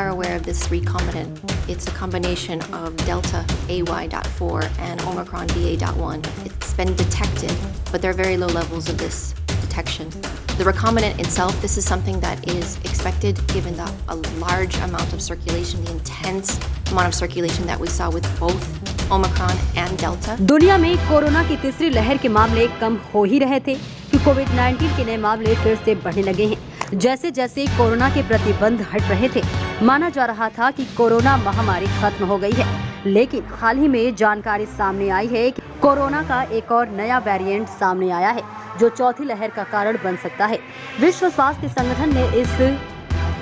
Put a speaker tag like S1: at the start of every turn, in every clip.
S1: are aware of this recombinant. It's a combination of Delta AY.4 and Omicron BA.1. It's been detected, but there are very low levels of this detection. The recombinant itself, this is something that is expected given a large amount of circulation, the intense amount of circulation that we saw with both Omicron and Delta.
S2: दुनिया में corona की तीसरी लहर के मामले कम हो ही रहे थे कि कोविड-19 के नए मामले फिर से बढ़ने लगे हैं। जैसे जैसे कोरोना के प्रतिबंध हट रहे थे, माना जा रहा था कि कोरोना महामारी खत्म हो गई है, लेकिन हाल ही में जानकारी सामने आई है कि कोरोना का एक और नया वेरिएंट सामने आया है, जो चौथी लहर का कारण बन सकता है। विश्व स्वास्थ्य संगठन ने इस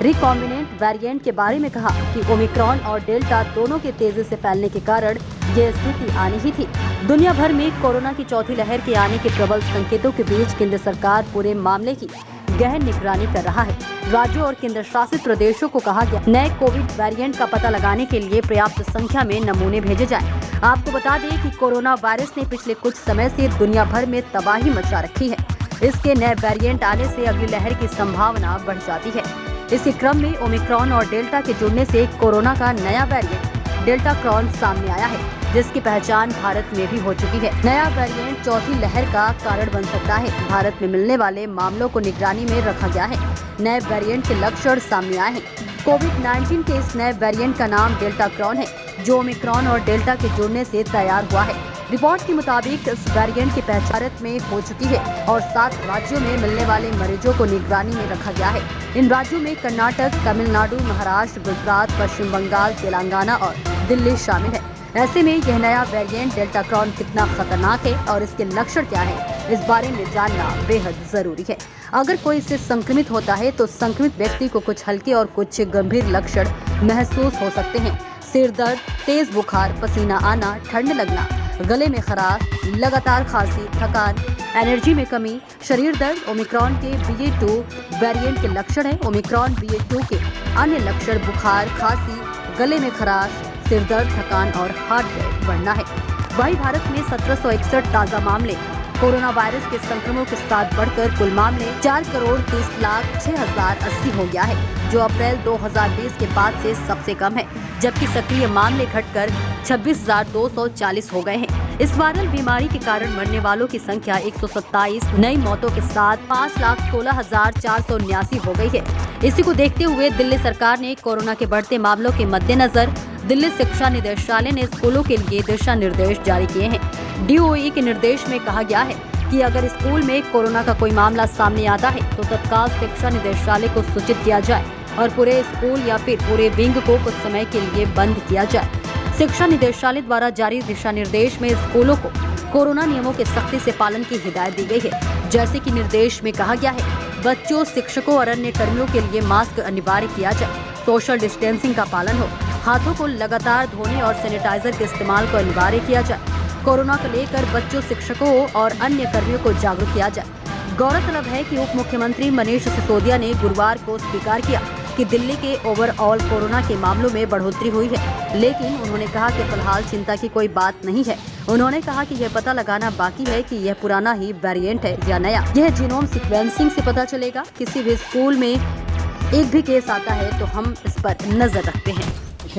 S2: रिकॉम्बिनेंट वेरिएंट के बारे में कहा कि ओमिक्रॉन और डेल्टा दोनों के तेजी से फैलने के कारण ये स्थिति आनी ही थी। दुनिया भर में कोरोना की चौथी लहर के आने के प्रबल संकेतों के बीच केंद्र सरकार पूरे मामले की गहन निगरानी कर रहा है। राज्यों और केंद्र शासित प्रदेशों को कहा गया नए कोविड वेरिएंट का पता लगाने के लिए पर्याप्त संख्या में नमूने भेजे जाएं। आपको बता दें कि कोरोना वायरस ने पिछले कुछ समय से दुनिया भर में तबाही मचा रखी है। इसके नए वेरिएंट आने से अगली लहर की संभावना बढ़ जाती है। इसी क्रम में ओमिक्रॉन और डेल्टा के जुड़ने से कोरोना का नया वेरिएंट डेल्टा क्रॉन सामने आया है, जिसकी पहचान भारत में भी हो चुकी है। नया वेरिएंट चौथी लहर का कारण बन सकता है। भारत में मिलने वाले मामलों को निगरानी में रखा गया है। नए वेरिएंट के लक्षण सामने आए हैं। कोविड-19 के इस नए वेरिएंट का नाम डेल्टा क्रॉन है, जो ओमिक्रॉन और डेल्टा के जुड़ने से तैयार हुआ है। रिपोर्ट के मुताबिक इस वेरिएंट की पहचान भारत में हो चुकी है और 7 राज्यों में मिलने वाले मरीजों को निगरानी में रखा गया है। इन राज्यों में कर्नाटक, तमिलनाडु, महाराष्ट्र, गुजरात, पश्चिम बंगाल, तेलंगाना और दिल्ली शामिल है। ऐसे में यह नया वेरिएंट डेल्टा क्रॉन कितना खतरनाक है और इसके लक्षण क्या है, इस बारे में जानना बेहद जरूरी है। अगर कोई इससे संक्रमित होता है तो संक्रमित व्यक्ति को कुछ हल्के और कुछ गंभीर लक्षण महसूस हो सकते हैं। सिर दर्द, तेज बुखार, पसीना आना, ठंड लगना, गले में खराश, लगातार खांसी, थकान, एनर्जी में कमी, शरीर दर्द ओमिक्रॉन के BA.2 वेरिएंट के लक्षण है। ओमिक्रॉन BA.2 के अन्य लक्षण बुखार, खांसी, गले में खराश, सिर दर्द, थकान और हार्ट रेट बढ़ना है। वहीं भारत में 1761 ताज़ा मामले कोरोना वायरस के संक्रमण के साथ बढ़कर कुल मामले 4,30,06,080 हो गया है, जो अप्रैल 2020 के बाद से सबसे कम है, जबकि सक्रिय मामले घटकर 26,240 हो गए हैं। इस वायरल बीमारी के कारण मरने वालों की संख्या 127 नई मौतों के साथ 5,16,479 हो गई है। इसी को देखते हुए दिल्ली सरकार ने कोरोना के बढ़ते मामलों के मद्देनजर दिल्ली शिक्षा निदेशालय ने स्कूलों के लिए दिशा निर्देश जारी किए हैं। DOE के निर्देश में कहा गया है कि अगर स्कूल में कोरोना का कोई मामला सामने आता है तो तत्काल शिक्षा निदेशालय को सूचित किया जाए और पूरे स्कूल या फिर पूरे विंग को कुछ समय के लिए बंद किया जाए। शिक्षा निदेशालय द्वारा जारी दिशा निर्देश में स्कूलों को कोरोना नियमों के सख्ती से पालन की हिदायत दी गई है। जैसे कि निर्देश में कहा गया है, बच्चों, शिक्षकों और अन्य कर्मियों के लिए मास्क अनिवार्य किया जाए, सोशल डिस्टेंसिंग का पालन हो, हाथों को लगातार धोने और सैनिटाइजर के इस्तेमाल को अनिवार्य किया जाए। कोरोना को लेकर बच्चों, शिक्षकों और अन्य कर्मियों को जागरूक किया जाए। गौरतलब है कि उप मुख्यमंत्री मनीष सिसोदिया ने गुरुवार को स्वीकार किया कि दिल्ली के ओवरऑल कोरोना के मामलों में बढ़ोतरी हुई है, लेकिन उन्होंने कहा कि फिलहाल चिंता की कोई बात नहीं है। उन्होंने कहा कि यह पता लगाना बाकी है कि यह पुराना ही वेरिएंट है या नया। यह जीनोम सीक्वेंसिंग से पता चलेगा। किसी भी स्कूल में एक भी केस आता है तो हम इस पर नजर रखते हैं।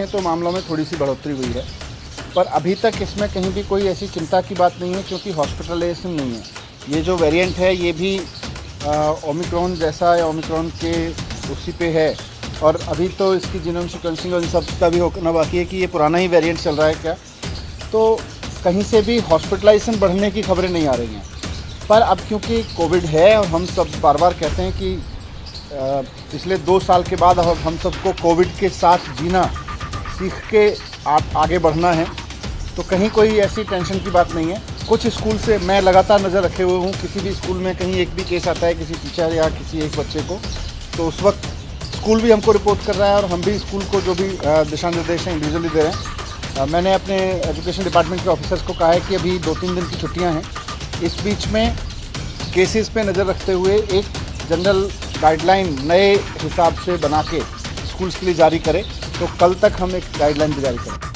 S3: तो मामलों में थोड़ी सी बढ़ोतरी हुई है, पर अभी तक इसमें कहीं भी कोई ऐसी चिंता की बात नहीं है, क्योंकि हॉस्पिटलाइजेशन नहीं है। ये जो वेरिएंट है ये भी ओमिक्रॉन जैसा या ओमिक्रॉन के उसी पे है, और अभी तो इसकी जीनोम सीक्वेंसिंग और इन सब का भी होना बाकी है कि ये पुराना ही वेरिएंट चल रहा है क्या। तो कहीं से भी हॉस्पिटलाइजेशन बढ़ने की खबरें नहीं आ रही हैं। पर अब क्योंकि कोविड है और हम सब बार बार कहते हैं कि पिछले 2 साल के बाद अब हम सबको कोविड के साथ जीना सीख के आगे बढ़ना है, तो कहीं कोई ऐसी टेंशन की बात नहीं है। कुछ स्कूल से मैं लगातार नज़र रखे हुए हूँ, किसी भी स्कूल में कहीं एक भी केस आता है किसी टीचर या किसी एक बच्चे को, तो उस वक्त स्कूल भी हमको रिपोर्ट कर रहा है और हम भी स्कूल को जो भी दिशा निर्देश हैं इंडिविजुअली दे रहे हैं। मैंने अपने एजुकेशन डिपार्टमेंट के ऑफिसर्स को कहा है कि अभी 2-3 दिन की छुट्टियाँ हैं, इस बीच में केसेस पे नज़र रखते हुए एक जनरल गाइडलाइन नए हिसाब से बना के स्कूल्स के लिए जारी करें। तो कल तक हम एक गाइडलाइन भी जारी करें।